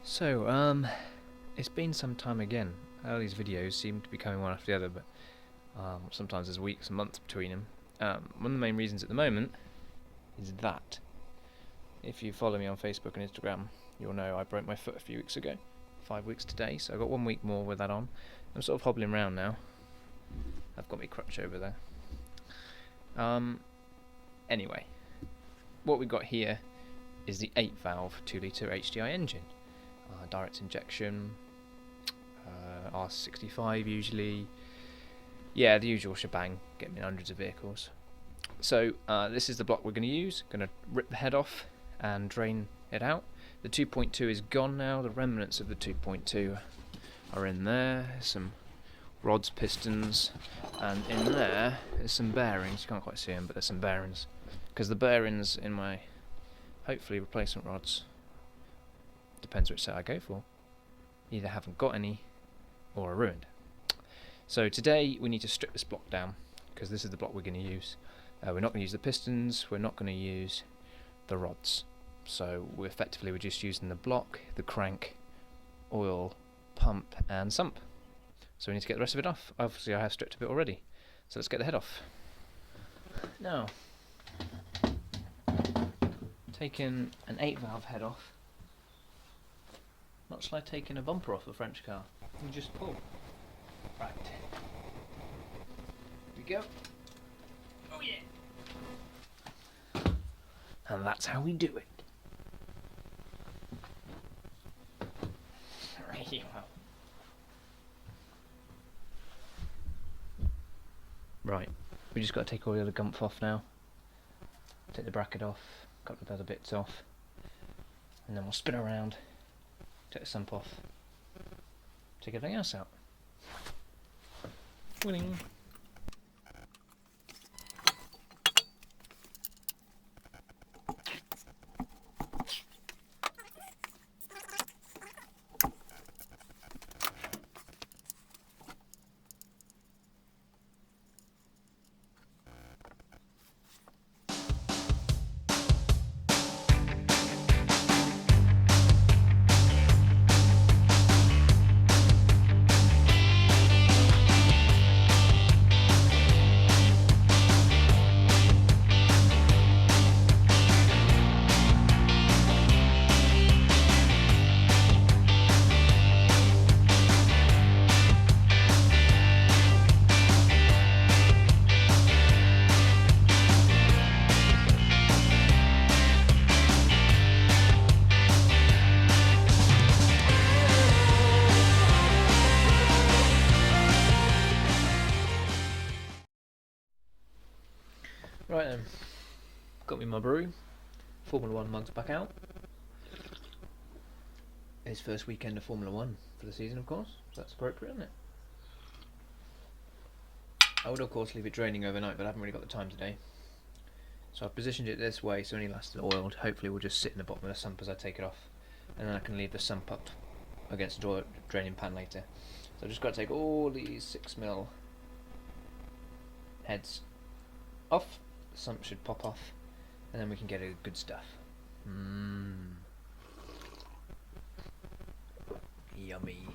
So, it's been some time again. All these videos seem to be coming one after the other, but sometimes there's weeks and months between them. One of the main reasons at the moment is that. If you follow me on Facebook and Instagram, you'll know I broke my foot a few weeks ago. 5 weeks today, so I've got 1 week more with that on. I'm sort of hobbling around now. I've got my crutch over there. Anyway, what we've got here is the 8 valve 2 litre HDI engine. Direct injection, R65 usually. Yeah, the usual shebang, get me in hundreds of vehicles. So this is the block we're going to use. Going to rip the head off and drain it out. The 2.2 is gone now. The remnants of the 2.2 are in there. There's some rods, pistons, and in there there's some bearings. You can't quite see them, but there's some bearings. Because the bearings in my hopefully replacement rods, depends which set I go for, either haven't got any or are ruined. So today we need to strip this block down, because this is the block we're going to use. We're not going to use the pistons, we're not going to use the rods. So we're just using the block, the crank, oil, pump and sump. So we need to get the rest of it off. Obviously I have stripped a bit already. So let's get the head off. Now, taking an 8 valve head off, much like taking a bumper off a French car. You just pull. Right. Here we go. Oh yeah! And that's how we do it. Right, we just got to take all the other gumph off now. Take the bracket off, a couple of other bits off, and then we'll spin around, take the sump off, take everything else out. Winning. Right then, got me my brew. Formula 1 mug's back out. His first weekend of Formula 1 for the season, of course, so that's appropriate, isn't it? I would of course leave it draining overnight, but I haven't really got the time today. So I've positioned it this way so any last oiled hopefully will just sit in the bottom of the sump as I take it off, and then I can leave the sump up against the draining pan later. So I've just got to take all these 6mm heads off. Sump should pop off, and then we can get a good stuff. Yummy.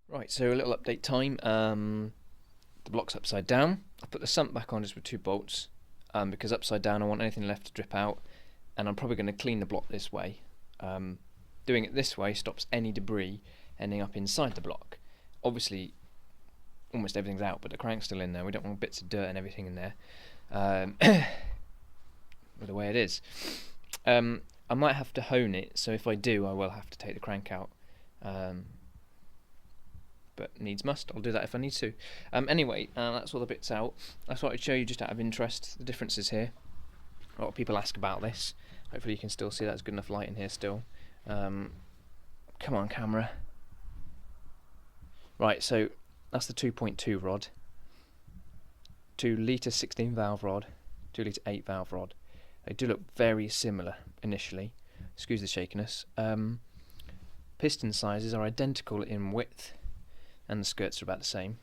Right, so a little update time. The block's upside down. I put the sump back on just with 2 bolts because upside down I want anything left to drip out, and I'm probably going to clean the block this way. Doing it this way stops any debris ending up inside the block. Obviously, almost everything's out, but the crank's still in there. We don't want bits of dirt and everything in there. With the way it is. I might have to hone it, so if I do, I will have to take the crank out. But needs must. I'll do that if I need to. Anyway, that's all the bits out. I thought I'd show you just out of interest the differences here. A lot of people ask about this. Hopefully you can still see that's good enough light in here still. Come on, camera. Right, so that's the 2.2 rod. 2 litre 16 valve rod, 2 litre 8 valve rod. They do look very similar initially. Excuse the shakiness. Piston sizes are identical in width, and the skirts are about the same,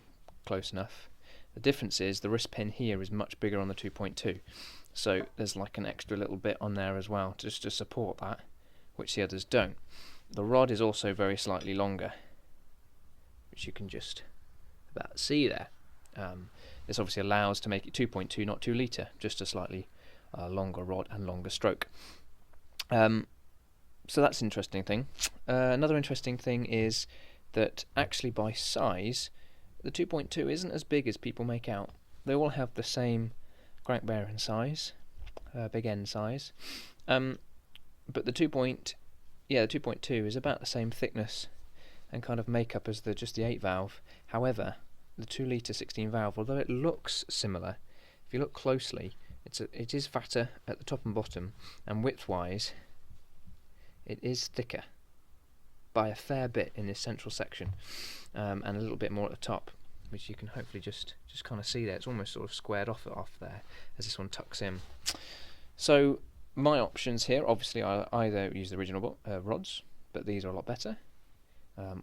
close enough. The difference is the wrist pin here is much bigger on the 2.2, so there's like an extra little bit on there as well, just to support that, which the others don't. The rod is also very slightly longer, which you can just about see there. This obviously allows to make it 2.2, not 2 litre, just a slightly longer rod and longer stroke. So that's an interesting thing. Another interesting thing is that actually by size, the 2.2 isn't as big as people make out. They all have the same crank bearing size, big end size, but the 2.2 is about the same thickness and kind of makeup as just the 8 valve. However, the 2 litre 16 valve, although it looks similar, if you look closely, it is fatter at the top and bottom, and width-wise, it is thicker by a fair bit in this central section, and a little bit more at the top, which you can hopefully just kind of see there. It's almost sort of squared off there as this one tucks in. So my options here, obviously, I either use the original rods, but these are a lot better,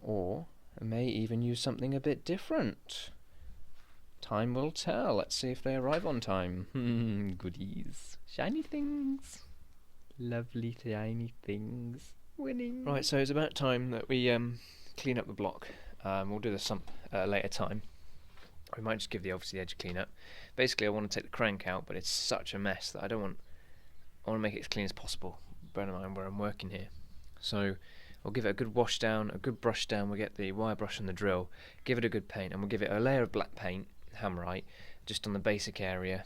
or I may even use something a bit different. Time will tell. Let's see if they arrive on time. Goodies. Shiny things. Lovely shiny things. Winning. Right, so it's about time that we clean up the block. We'll do this some later time. We might just give the obviously edge a clean up. Basically, I want to take the crank out, but it's such a mess that I want to make it as clean as possible. Bear in mind where I'm working here. So I'll give it a good wash down, a good brush down. We'll get the wire brush and the drill, give it a good paint, and we'll give it a layer of black paint, Hammerite, just on the basic area,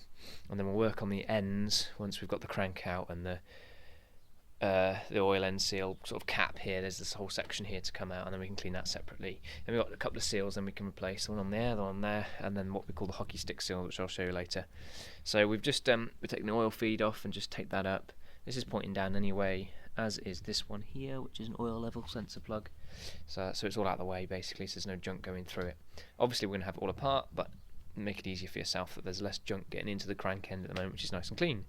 and then we'll work on the ends once we've got the crank out and the oil end seal sort of cap here. There's this whole section here to come out, and then we can clean that separately. Then we've got a couple of seals, then we can replace the one on there, the one there, and then what we call the hockey stick seal, which I'll show you later. So we've just we're taking the oil feed off and just take that up. This is pointing down anyway, as is this one here, which is an oil level sensor plug. So it's all out of the way basically, so there's no junk going through it. Obviously we're going to have it all apart, but make it easier for yourself that there's less junk getting into the crank end at the moment, which is nice and clean.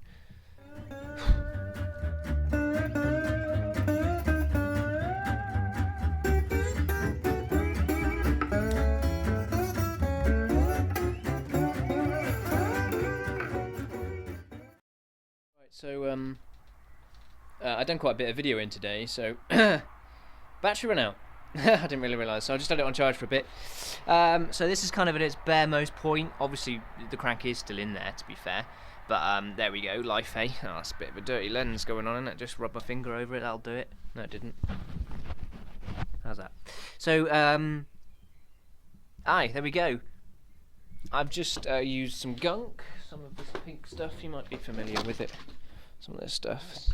Right, so I've done quite a bit of video in today, so battery ran out. I didn't really realise, so I just had it on charge for a bit. So this is kind of at its bare most point. Obviously the crank is still in there, to be fair, but there we go, life, eh? Oh, that's a bit of a dirty lens going on, isn't it? Just rub my finger over it, that'll do it. No, it didn't. How's that? So there we go. I've just used some gunk, some of this pink stuff, you might be familiar with it, some of this stuff,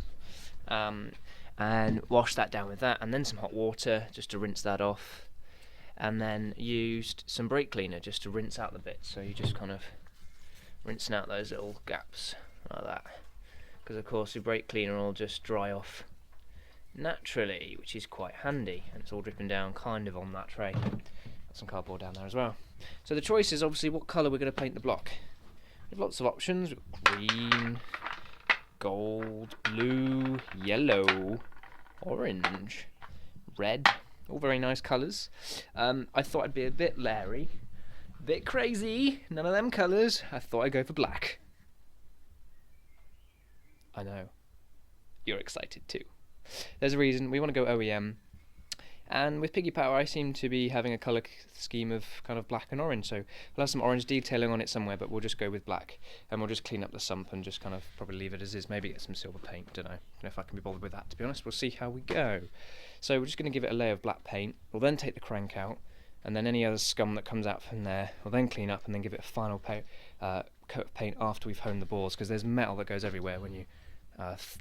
and washed that down with that, and then some hot water just to rinse that off, and then used some brake cleaner just to rinse out the bits. So you just kind of rinsing out those little gaps like that, because of course the brake cleaner will just dry off naturally, which is quite handy, and it's all dripping down kind of on that tray. Got some cardboard down there as well. So the choice is obviously what colour we're going to paint the block. We have lots of options. We've got green, gold, blue, yellow, orange, red, all very nice colours. I thought I'd be a bit Larry, a bit crazy, none of them colours. I thought I'd go for black. I know, you're excited too. There's a reason, we want to go OEM, And with Piggy Power I seem to be having a colour scheme of kind of black and orange, so we'll have some orange detailing on it somewhere, but we'll just go with black, and we'll just clean up the sump and just kind of probably leave it as is, maybe get some silver paint, don't know if I can be bothered with that, to be honest. We'll see how we go. So we're just going to give it a layer of black paint. We'll then take the crank out, and then any other scum that comes out from there we'll then clean up, and then give it a final coat of paint after we've honed the bores, because there's metal that goes everywhere when you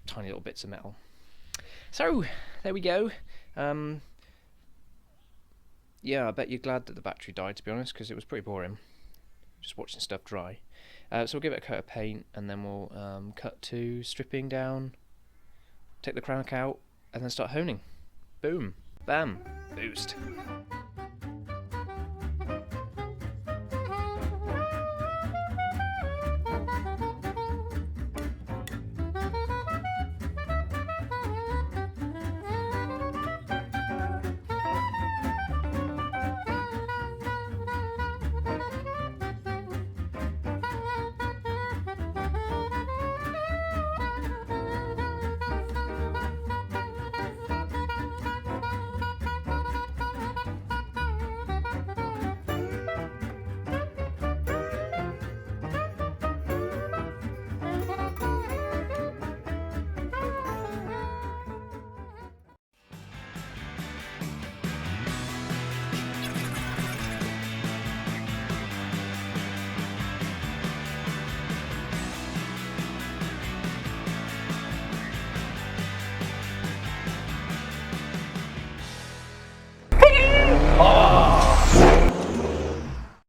tiny little bits of metal. So there we go. Yeah, I bet you're glad that the battery died, to be honest, because it was pretty boring just watching stuff dry. So we'll give it a coat of paint, and then we'll cut to stripping down, take the crank out, and then start honing. Boom, bam, boost.